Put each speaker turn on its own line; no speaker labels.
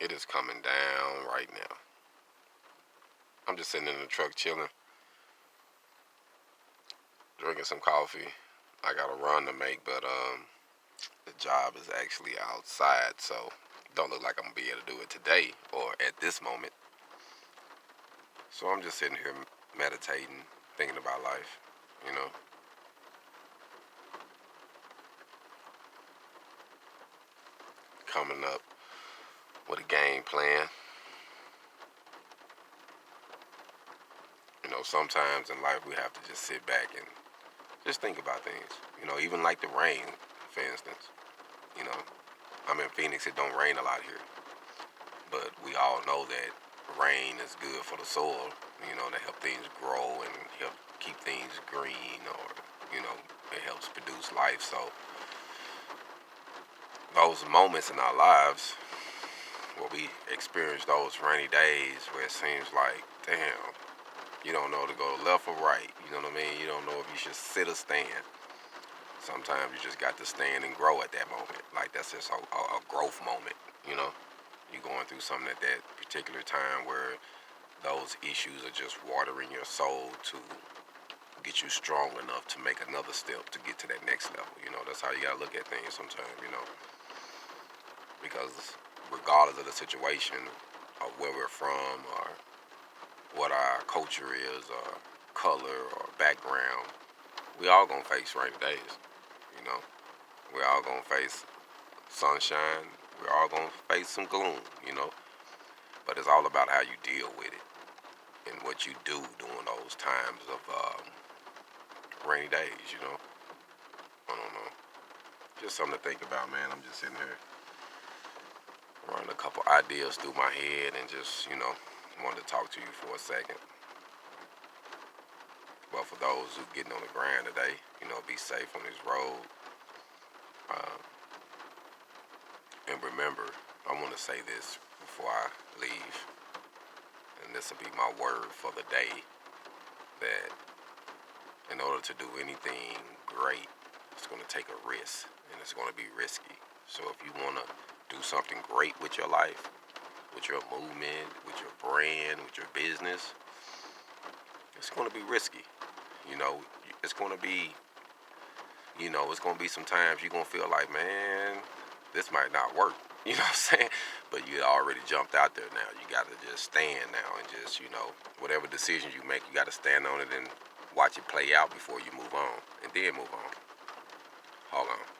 It is coming down right now. I'm just sitting in the truck chilling, drinking some coffee. I got a run to make, but the job is actually outside, so don't look like I'm gonna be able to do it today or at this moment. So I'm just sitting here meditating, thinking about life, you know, coming up with a game plan. Sometimes in life we have to just sit back and just think about things. Even like the rain, for instance. You know, I'm in Phoenix. It don't rain a lot here, but we all know that rain is good for the soil. To help things grow and help keep things green, or it helps produce life. So those moments in our lives where we experience those rainy days where it seems like, damn, you don't know to go left or right. You know what I mean? You don't know if you should sit or stand. Sometimes you just got to stand and grow at that moment. Like that's just a growth moment, you know? You're going through something at that particular time where those issues are just watering your soul to get you strong enough to make another step to get to that next level. That's how you gotta look at things sometimes. Because regardless of the situation or where we're from or what our culture is or color or background, we all gonna face rainy days. You know, we're all gonna face sunshine. We're all gonna face some gloom. But it's all about how you deal with it and what you do during those times of rainy days. I don't know. Just something to think about, man. I'm just sitting here running a couple ideas through my head and just wanted to talk to you for a second. But for those who getting on the grind today, be safe on this road. Uh, and remember, I want to say this before I leave, and this will be my word for the day, that in order to do anything great, it's going to take a risk, and it's going to be risky. So if you want to do something great with your life, with your movement, with your brand, with your business, it's going to be risky. It's going to be, it's going to be some times you're going to feel like, man, this might not work. You know what I'm saying? But you already jumped out there now. You got to just stand now and just, whatever decisions you make, you got to stand on it and watch it play out before you move on. And then move on. Hold on.